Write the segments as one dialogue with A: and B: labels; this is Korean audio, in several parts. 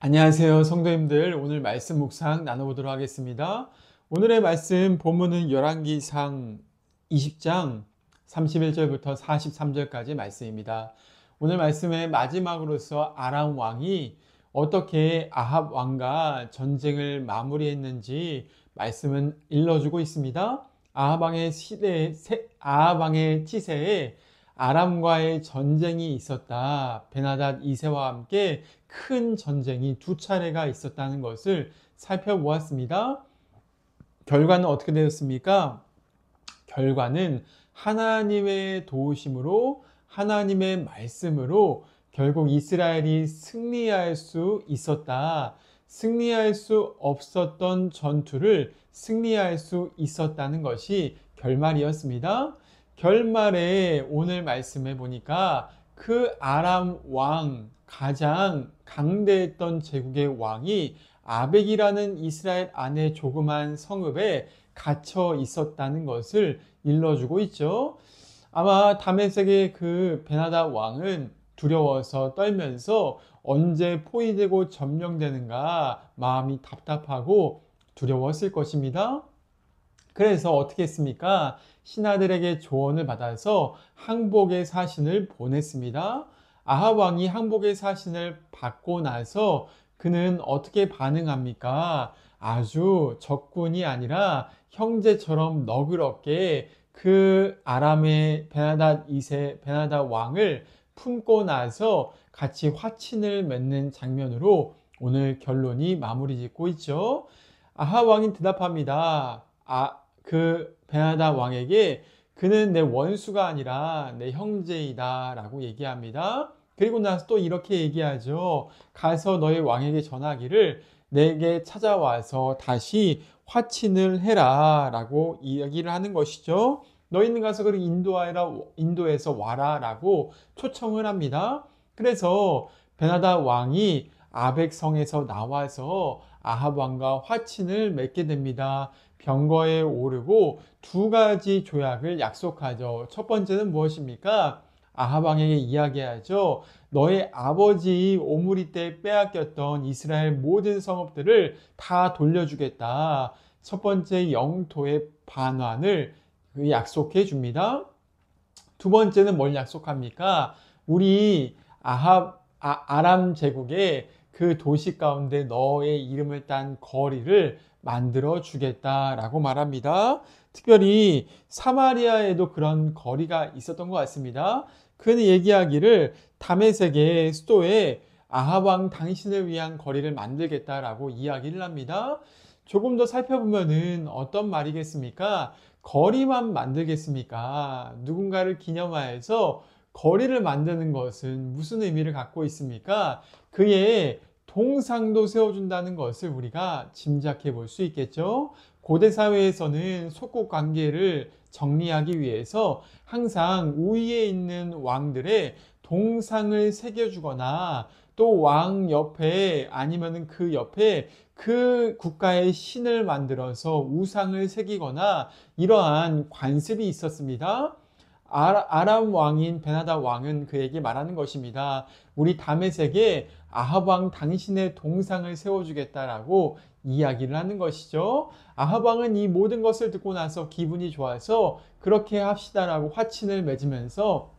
A: 안녕하세요, 성도님들. 오늘 말씀 묵상 나눠보도록 하겠습니다. 오늘의 말씀 본문은 열왕기상 20장 31절부터 43절까지 말씀입니다. 오늘 말씀의 마지막으로서 아람 왕이 어떻게 아합 왕과 전쟁을 마무리했는지 말씀은 일러주고 있습니다. 아합 왕의 치세에 아람과의 전쟁이 있었다. 베나닷 2세와 함께 큰 전쟁이 두 차례가 있었다는 것을 살펴보았습니다. 결과는 어떻게 되었습니까? 결과는 하나님의 도우심으로, 하나님의 말씀으로 결국 이스라엘이 승리할 수 있었다. 승리할 수 없었던 전투를 승리할 수 있었다는 것이 결말이었습니다. 결말에 오늘 말씀해 보니까 그 아람 왕, 가장 강대했던 제국의 왕이 아벡이라는 이스라엘 안에 조그만 성읍에 갇혀 있었다는 것을 일러주고 있죠. 아마 다메섹의 그 베나닷 왕은 두려워서 떨면서 언제 포위되고 점령되는가 마음이 답답하고 두려웠을 것입니다. 그래서 어떻게 했습니까? 신하들에게 조언을 받아서 항복의 사신을 보냈습니다. 아합 왕이 항복의 사신을 받고 나서 그는 어떻게 반응합니까? 아주 적군이 아니라 형제처럼 너그럽게 그 아람의 베나닷 2세 베나닷 왕을 품고 나서 같이 화친을 맺는 장면으로 오늘 결론이 마무리 짓고 있죠. 아합 왕이 대답합니다. 그 베나닷 왕에게 그는 내 원수가 아니라 내 형제이다 라고 얘기합니다. 그리고 나서 또 이렇게 얘기하죠. 가서 너희 왕에게 전하기를 내게 찾아와서 다시 화친을 해라 라고 이야기를 하는 것이죠. 너희는 가서 그를 인도에서 와라 라고 초청을 합니다. 그래서 베나닷 왕이 아벡성에서 나와서 아합 왕과 화친을 맺게 됩니다. 병거에 오르고 두 가지 조약을 약속하죠. 첫 번째는 무엇입니까? 아합 왕에게 이야기하죠. 너의 아버지 오므리 때 빼앗겼던 이스라엘 모든 성읍들을 다 돌려주겠다. 첫 번째 영토의 반환을 약속해 줍니다. 두 번째는 뭘 약속합니까? 우리 아람 제국의 그 도시 가운데 너의 이름을 딴 거리를 만들어 주겠다라고 말합니다. 특별히 사마리아에도 그런 거리가 있었던 것 같습니다. 그는 얘기하기를 다메섹의 수도에 아합 왕 당신을 위한 거리를 만들겠다라고 이야기를 합니다. 조금 더 살펴보면은 어떤 말이겠습니까? 거리만 만들겠습니까? 누군가를 기념하여서 거리를 만드는 것은 무슨 의미를 갖고 있습니까? 그의 동상도 세워준다는 것을 우리가 짐작해 볼 수 있겠죠. 고대 사회에서는 속국 관계를 정리하기 위해서 항상 우위에 있는 왕들의 동상을 새겨주거나 또 왕 옆에 아니면은 그 옆에 그 국가의 신을 만들어서 우상을 새기거나 이러한 관습이 있었습니다. 아람 왕인 베나닷 왕은 그에게 말하는 것입니다. 우리 다메섹에 아합 왕 당신의 동상을 세워주겠다라고 이야기를 하는 것이죠. 아합 왕은 이 모든 것을 듣고 나서 기분이 좋아서 그렇게 합시다라고 화친을 맺으면서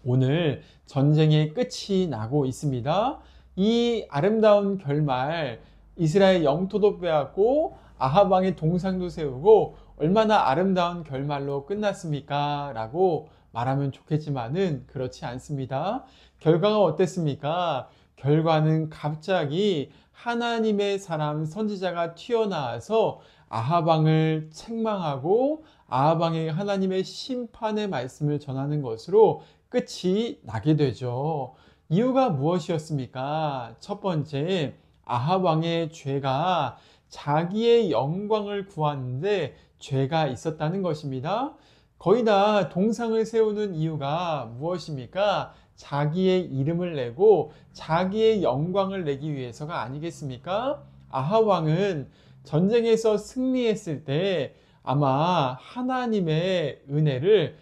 A: 오늘 전쟁의 끝이 나고 있습니다. 이 아름다운 결말, 이스라엘 영토도 빼앗고 아합 왕의 동상도 세우고 얼마나 아름다운 결말로 끝났습니까? 라고 말하면 좋겠지만은 그렇지 않습니다. 결과가 어땠습니까? 결과는 갑자기 하나님의 사람 선지자가 튀어나와서 아합 왕을 책망하고 아합 왕에게 하나님의 심판의 말씀을 전하는 것으로 끝이 나게 되죠. 이유가 무엇이었습니까? 첫 번째, 아합 왕의 죄가 자기의 영광을 구하는데 죄가 있었다는 것입니다. 거의 다 동상을 세우는 이유가 무엇입니까? 자기의 이름을 내고 자기의 영광을 내기 위해서가 아니겠습니까? 아합 왕은 전쟁에서 승리했을 때 아마 하나님의 은혜를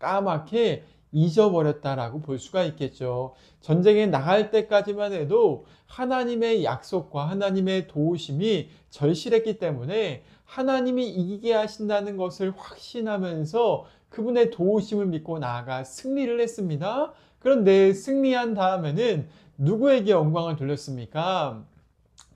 A: 까맣게 잊어버렸다라고 볼 수가 있겠죠. 전쟁에 나갈 때까지만 해도 하나님의 약속과 하나님의 도우심이 절실했기 때문에 하나님이 이기게 하신다는 것을 확신하면서 그분의 도우심을 믿고 나아가 승리를 했습니다. 그런데 승리한 다음에는 누구에게 영광을 돌렸습니까?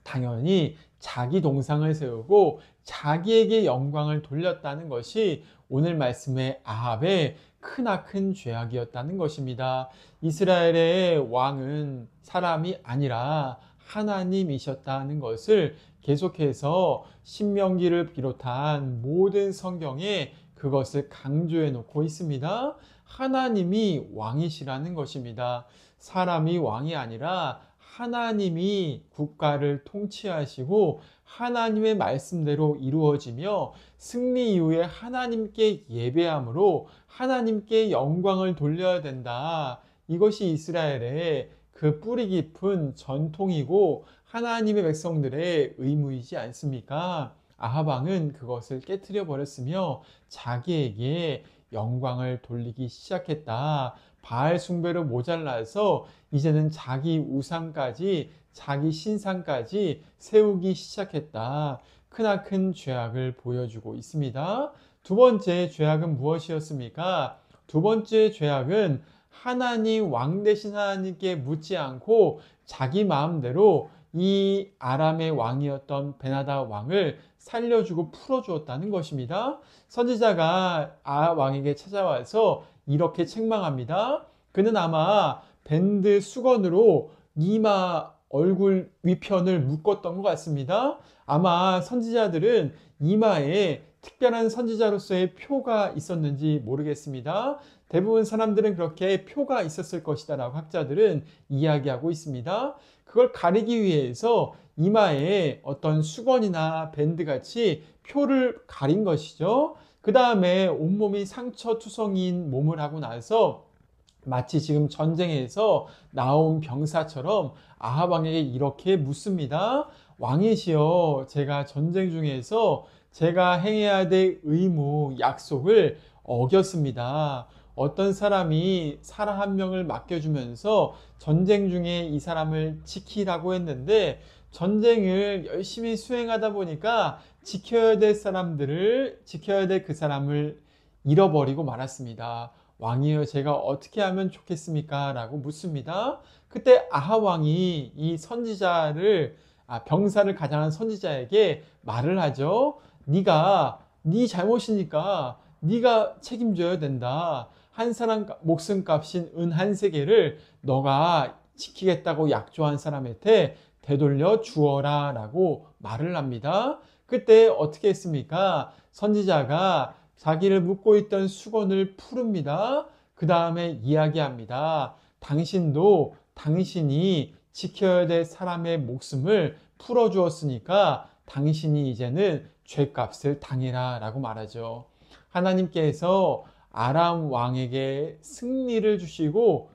A: 당연히 자기 동상을 세우고 자기에게 영광을 돌렸다는 것이 오늘 말씀의 아합의 크나큰 죄악이었다는 것입니다. 이스라엘의 왕은 사람이 아니라 하나님이셨다는 것을 계속해서 신명기를 비롯한 모든 성경에 그것을 강조해 놓고 있습니다. 하나님이 왕이시라는 것입니다. 사람이 왕이 아니라 하나님이 국가를 통치하시고 하나님의 말씀대로 이루어지며 승리 이후에 하나님께 예배함으로 하나님께 영광을 돌려야 된다. 이것이 이스라엘의 그 뿌리 깊은 전통이고 하나님의 백성들의 의무이지 않습니까? 아합 왕은 그것을 깨트려 버렸으며 자기에게 영광을 돌리기 시작했다. 바알 숭배로 모자라서 이제는 자기 우상까지 자기 신상까지 세우기 시작했다. 크나큰 죄악을 보여주고 있습니다. 두 번째 죄악은 무엇이었습니까? 두 번째 죄악은 하나님 왕 대신 하나님께 묻지 않고 자기 마음대로 이 아람의 왕이었던 베나다 왕을 살려주고 풀어주었다는 것입니다. 선지자가 아합 왕에게 찾아와서 이렇게 책망합니다. 그는 아마 밴드 수건으로 이마 얼굴 위편을 묶었던 것 같습니다. 아마 선지자들은 이마에 특별한 선지자로서의 표가 있었는지 모르겠습니다. 대부분 사람들은 그렇게 표가 있었을 것이다 라고 학자들은 이야기하고 있습니다. 그걸 가리기 위해서 이마에 어떤 수건이나 밴드같이 표를 가린 것이죠. 그 다음에 온몸이 상처투성이인 몸을 하고 나서 마치 지금 전쟁에서 나온 병사처럼 아합 왕에게 이렇게 묻습니다. 왕이시여, 제가 전쟁 중에서 제가 행해야 될 의무, 약속을 어겼습니다. 어떤 사람이 사람 한 명을 맡겨주면서 전쟁 중에 이 사람을 지키라고 했는데 전쟁을 열심히 수행하다 보니까 지켜야 될 사람들을, 지켜야 될 그 사람을 잃어버리고 말았습니다. 왕이여, 제가 어떻게 하면 좋겠습니까? 라고 묻습니다. 그때 아합 왕이 이 선지자를, 병사를 가장한 선지자에게 말을 하죠. 네 잘못이니까 네가 책임져야 된다. 한 사람 목숨값인 은 한 세계를 너가 지키겠다고 약조한 사람한테 되돌려 주어라 라고 말을 합니다. 그때 어떻게 했습니까? 선지자가 자기를 묶고 있던 수건을 풀읍니다. 그 다음에 이야기합니다. 당신도 당신이 지켜야 될 사람의 목숨을 풀어주었으니까 당신이 이제는 죄값을 당해라 라고 말하죠. 하나님께서 아람 왕에게 승리를 주시고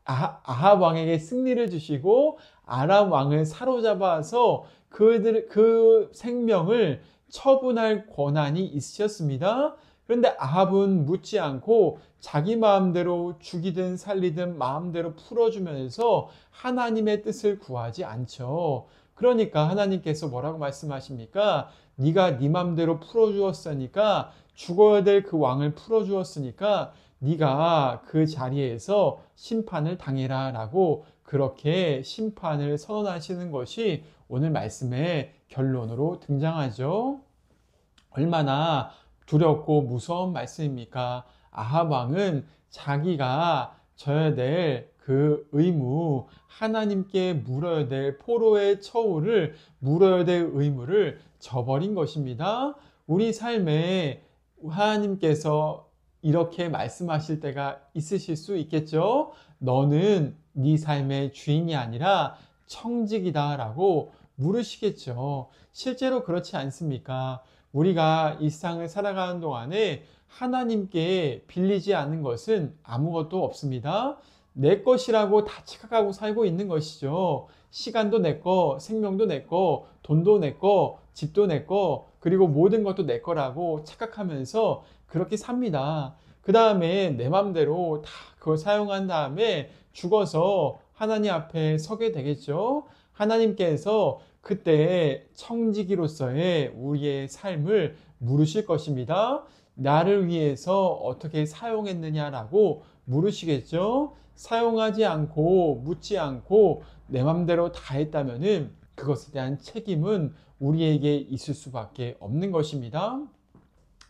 A: 아합 왕에게 승리를 주시고 아람 왕을 사로잡아서 그 생명을 처분할 권한이 있으셨습니다. 그런데 아합은 묻지 않고 자기 마음대로 죽이든 살리든 마음대로 풀어주면서 하나님의 뜻을 구하지 않죠. 그러니까 하나님께서 뭐라고 말씀하십니까? 네가 네 마음대로 풀어주었으니까, 죽어야 될 그 왕을 풀어주었으니까 네가 그 자리에서 심판을 당해라 라고 그렇게 심판을 선언하시는 것이 오늘 말씀의 결론으로 등장하죠. 얼마나 두렵고 무서운 말씀입니까? 아합 왕은 자기가 져야 될 그 의무, 하나님께 물어야 될 포로의 처우를 물어야 될 의무를 저버린 것입니다. 우리 삶에 하나님께서 이렇게 말씀하실 때가 있으실 수 있겠죠. 너는 네 삶의 주인이 아니라 청직이다 라고 물으시겠죠. 실제로 그렇지 않습니까? 우리가 일상을 살아가는 동안에 하나님께 빌리지 않은 것은 아무것도 없습니다. 내 것이라고 다 착각하고 살고 있는 것이죠. 시간도 내 거, 생명도 내 거, 돈도 내 거, 집도 내 거, 그리고 모든 것도 내 거라고 착각하면서 그렇게 삽니다. 그 다음에 내 맘대로 다 그걸 사용한 다음에 죽어서 하나님 앞에 서게 되겠죠. 하나님께서 그때 청지기로서의 우리의 삶을 물으실 것입니다. 나를 위해서 어떻게 사용했느냐라고 물으시겠죠. 사용하지 않고 묻지 않고 내 맘대로 다 했다면은 그것에 대한 책임은 우리에게 있을 수밖에 없는 것입니다.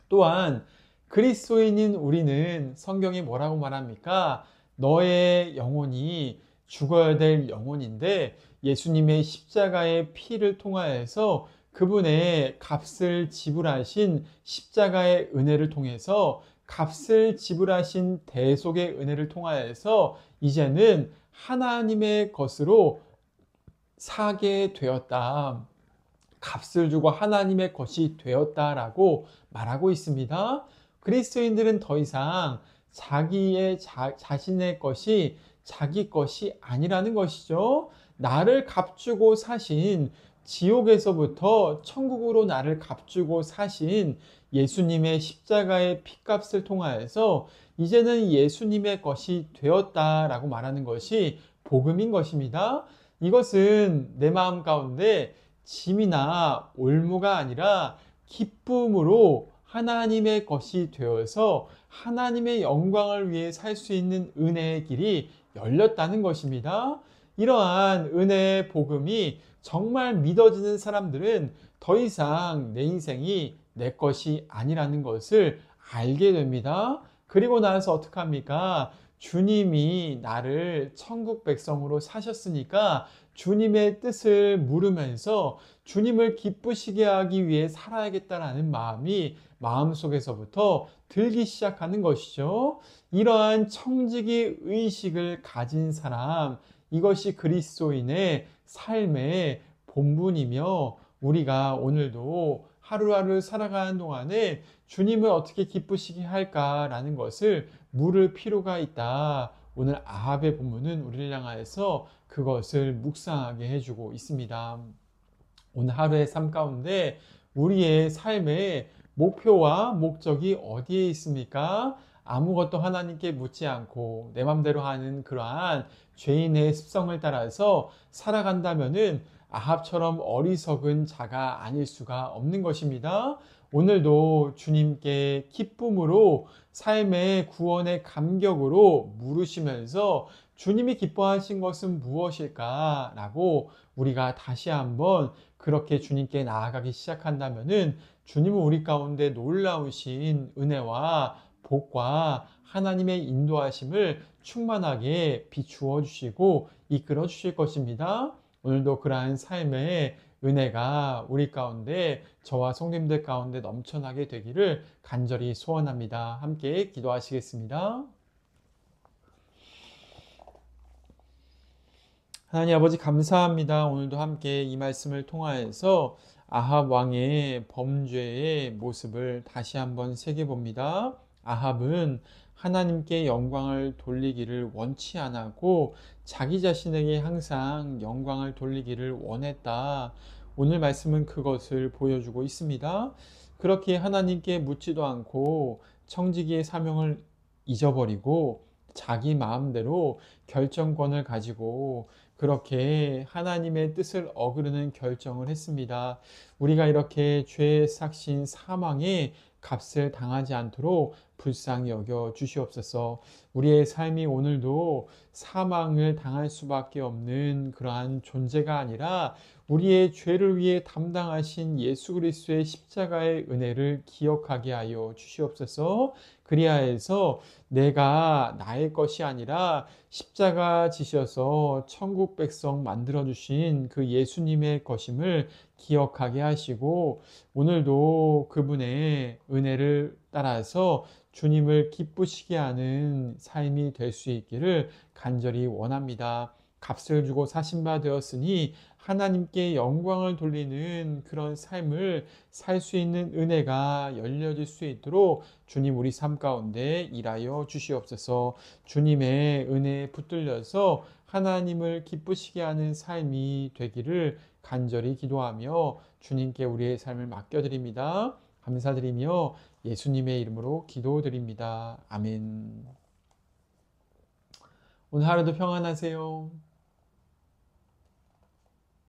A: 또한 그리스도인인 우리는 성경이 뭐라고 말합니까? 너의 영혼이 죽어야 될 영혼인데 예수님의 십자가의 피를 통하여서 그분의 값을 지불하신 십자가의 은혜를 통해서 값을 지불하신 대속의 은혜를 통하여서 이제는 하나님의 것으로 사게 되었다. 값을 주고 하나님의 것이 되었다라고 말하고 있습니다. 그리스도인들은 더 이상 자신의 것이 자기 것이 아니라는 것이죠. 나를 값주고 사신 지옥에서부터 천국으로 나를 값주고 사신 예수님의 십자가의 피값을 통하여서 이제는 예수님의 것이 되었다라고 말하는 것이 복음인 것입니다. 이것은 내 마음 가운데 짐이나 올무가 아니라 기쁨으로 하나님의 것이 되어서 하나님의 영광을 위해 살 수 있는 은혜의 길이 열렸다는 것입니다. 이러한 은혜의 복음이 정말 믿어지는 사람들은 더 이상 내 인생이 내 것이 아니라는 것을 알게 됩니다. 그리고 나서 어떻게 합니까? 주님이 나를 천국 백성으로 사셨으니까 주님의 뜻을 물으면서 주님을 기쁘시게 하기 위해 살아야겠다라는 마음이 마음속에서부터 들기 시작하는 것이죠. 이러한 청지기 의식을 가진 사람, 이것이 그리스도인의 삶의 본분이며 우리가 오늘도 하루하루 살아가는 동안에 주님을 어떻게 기쁘시게 할까라는 것을 물을 필요가 있다. 오늘 아합의 본문은 우리를 향하여서 그것을 묵상하게 해주고 있습니다. 오늘 하루의 삶 가운데 우리의 삶의 목표와 목적이 어디에 있습니까? 아무것도 하나님께 묻지 않고 내 맘대로 하는 그러한 죄인의 습성을 따라서 살아간다면은 아합처럼 어리석은 자가 아닐 수가 없는 것입니다. 오늘도 주님께 기쁨으로 삶의 구원의 감격으로 물으시면서 주님이 기뻐하신 것은 무엇일까? 라고 우리가 다시 한번 그렇게 주님께 나아가기 시작한다면은 주님은 우리 가운데 놀라우신 은혜와 복과 하나님의 인도하심을 충만하게 비추어 주시고 이끌어 주실 것입니다. 오늘도 그러한 삶의 은혜가 우리 가운데 저와 성도님들 가운데 넘쳐나게 되기를 간절히 소원합니다. 함께 기도하시겠습니다. 하나님 아버지 감사합니다. 오늘도 함께 이 말씀을 통하여서 아합 왕의 범죄의 모습을 다시 한번 새겨봅니다. 아합은 하나님께 영광을 돌리기를 원치 않았고 자기 자신에게 항상 영광을 돌리기를 원했다. 오늘 말씀은 그것을 보여주고 있습니다. 그렇게 하나님께 묻지도 않고 청지기의 사명을 잊어버리고 자기 마음대로 결정권을 가지고 그렇게 하나님의 뜻을 어그르는 결정을 했습니다. 우리가 이렇게 죄의 삭신 사망의 값을 당하지 않도록 불쌍히 여겨 주시옵소서. 우리의 삶이 오늘도 사망을 당할 수밖에 없는 그러한 존재가 아니라 우리의 죄를 위해 담당하신 예수 그리스도의 십자가의 은혜를 기억하게 하여 주시옵소서. 그리하여서 내가 나의 것이 아니라 십자가 지셔서 천국 백성 만들어주신 그 예수님의 것임을 기억하게 하시고 오늘도 그분의 은혜를 따라서 주님을 기쁘시게 하는 삶이 될 수 있기를 간절히 원합니다. 값을 주고 사신 바 되었으니 하나님께 영광을 돌리는 그런 삶을 살 수 있는 은혜가 열려질 수 있도록 주님 우리 삶 가운데 일하여 주시옵소서. 주님의 은혜에 붙들려서 하나님을 기쁘시게 하는 삶이 되기를 간절히 기도하며 주님께 우리의 삶을 맡겨드립니다. 감사드리며 예수님의 이름으로 기도드립니다. 아멘. 오늘 하루도 평안하세요.